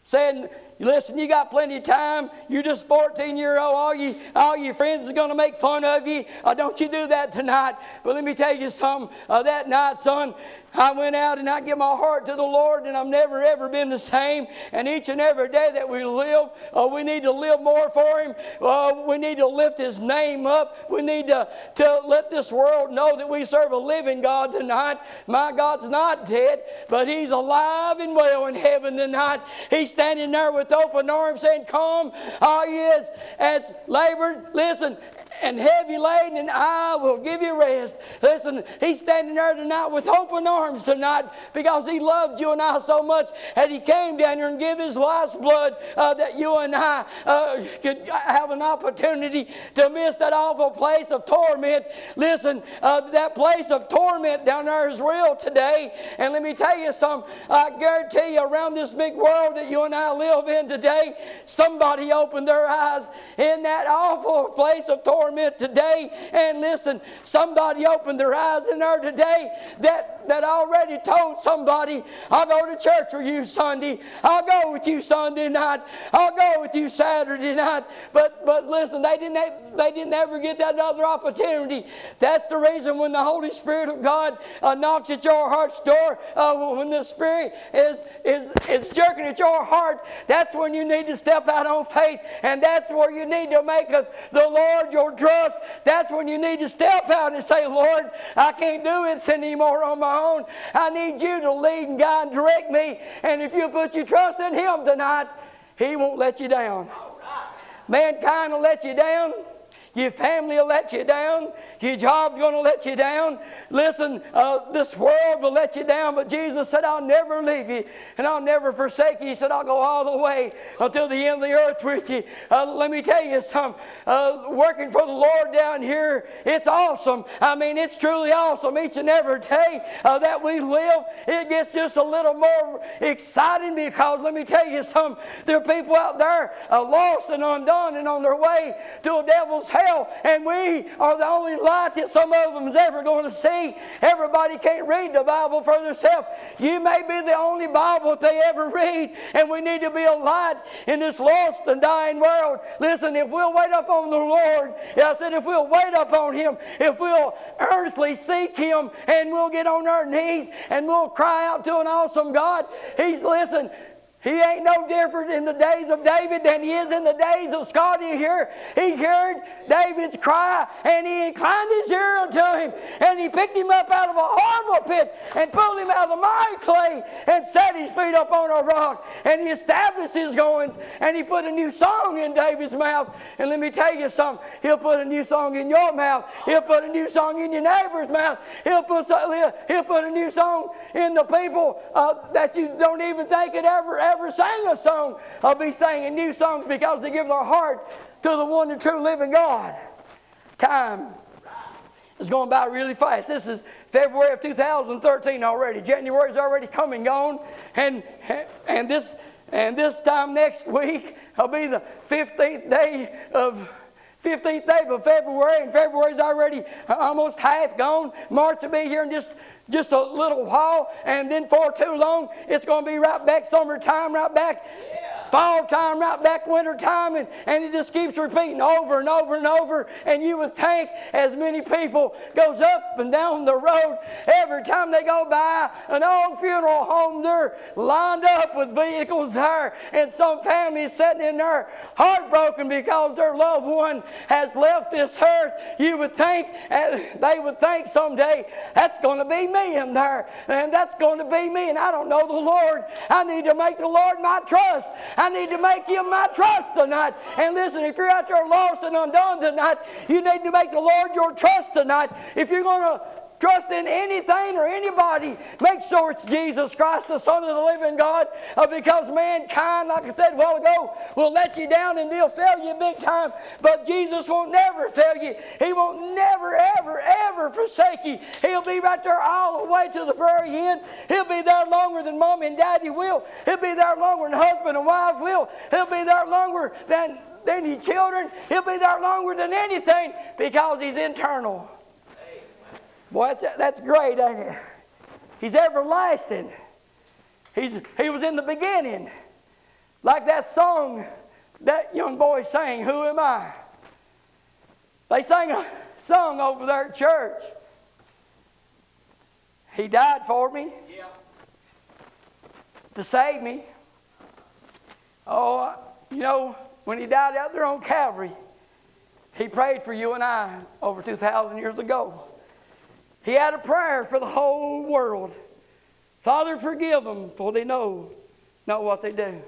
saying, listen, you got plenty of time. You're just 14-year-old. All your friends are going to make fun of you. Don't you do that tonight. But let me tell you something. That night, son, I went out and I give my heart to the Lord, and I've never, ever been the same. And each and every day that we live, we need to live more for Him. We need to lift His name up. We need to let this world know that we serve a living God tonight. My God's not dead, but He's alive and well in heaven tonight. He's standing there with open arms saying, come, all ye that's labored, listen, and heavy laden, and I will give you rest. Listen, He's standing there tonight with open arms tonight because He loved you and I so much that He came down here and gave His life's blood that you and I could have an opportunity to miss that awful place of torment. Listen, that place of torment down there is real today. And let me tell you something. I guarantee you, around this big world that you and I live in today, somebody opened their eyes in that awful place of torment today. And listen, somebody opened their eyes in there today that already told somebody, I'll go to church with you Sunday. I'll go with you Sunday night. I'll go with you Saturday night. But listen, they didn't ever get that other opportunity. That's the reason when the Holy Spirit of God knocks at your heart's door, when the Spirit is jerking at your heart, that's when you need to step out on faith. And that's where you need to make the Lord your trust. That's when you need to step out and say, Lord, I can't do it anymore on my own. I need you to lead and guide and direct me. And if you put your trust in Him tonight, He won't let you down. Mankind will let you down. Your family will let you down. Your job's going to let you down. Listen, this world will let you down. But Jesus said, I'll never leave you and I'll never forsake you. He said, I'll go all the way until the end of the earth with you. Let me tell you something. Working for the Lord down here, it's awesome. I mean, it's truly awesome. Each and every day that we live, it gets just a little more exciting because let me tell you something. There are people out there lost and undone and on their way to a devil's hell. And we are the only light that some of them is ever going to see. Everybody can't read the Bible for themselves. You may be the only Bible that they ever read. And we need to be a light in this lost and dying world. Listen, if we'll wait up on the Lord, I said if we'll wait up on Him, if we'll earnestly seek Him, and we'll get on our knees and we'll cry out to an awesome God. Listen, He ain't no different in the days of David than He is in the days of Scotty here. He heard David's cry and He inclined His ear unto him, and He picked him up out of a horrible pit and pulled him out of the miry clay and set his feet up on a rock, and He established his goings, and He put a new song in David's mouth. And let me tell you something, He'll put a new song in your mouth. He'll put a new song in your neighbor's mouth. He'll put a new song in the people that you don't even think could ever sang a song. I'll be singing new songs because they give their heart to the one and true living God. Time is going by really fast. This is February of 2013 already. January's already come and gone. And this time next week will be the 15th day of February, and February's already almost half gone. March will be here in just a little while, and then for too long, it's going to be right back summertime, right back fall time, right back winter time, and it just keeps repeating over and over and over. And you would think as many people goes up and down the road, every time they go by an old funeral home, they're lined up with vehicles there, and some families sitting in there heartbroken because their loved one has left this earth. You would think, they would think someday, that's going to be me in there, and that's going to be me, and I don't know the Lord. I need to make the Lord my trust. I need to make Him my trust tonight. And listen, if you're out there lost and undone tonight, you need to make the Lord your trust tonight. If you're going to trust in anything or anybody, make sure it's Jesus Christ, the Son of the living God, because mankind, like I said a while ago, will let you down and they'll fail you big time, but Jesus won't never fail you. He won't never, ever, ever forsake you. He'll be right there all the way to the very end. He'll be there longer than Mom and Daddy will. He'll be there longer than husband and wife will. He'll be there longer than your children. He'll be there longer than anything because He's eternal. Boy, that's great, ain't it? He's everlasting. He was in the beginning. Like that song that young boy sang, Who Am I? They sang a song over there at church. He died for me. Yeah. To save me. Oh, you know, when he died out there on Calvary, he prayed for you and I over 2,000 years ago. He had a prayer for the whole world. Father, forgive them, for they know not what they do.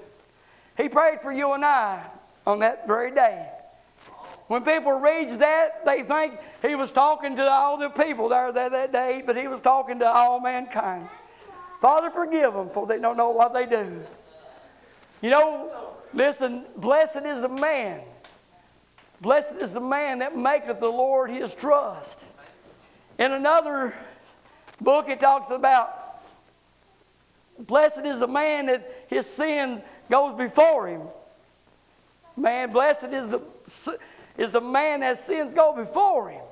He prayed for you and I on that very day. When people read that, they think he was talking to all the people there that day, but he was talking to all mankind. Father, forgive them, for they don't know what they do. You know, listen, blessed is the man. Blessed is the man that maketh the Lord his trust. In another book, it talks about, blessed is the man that his sin goes before him. Man, blessed is the man that sins go before him.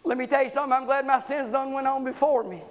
Let me tell you something, I'm glad my sins done went on before me.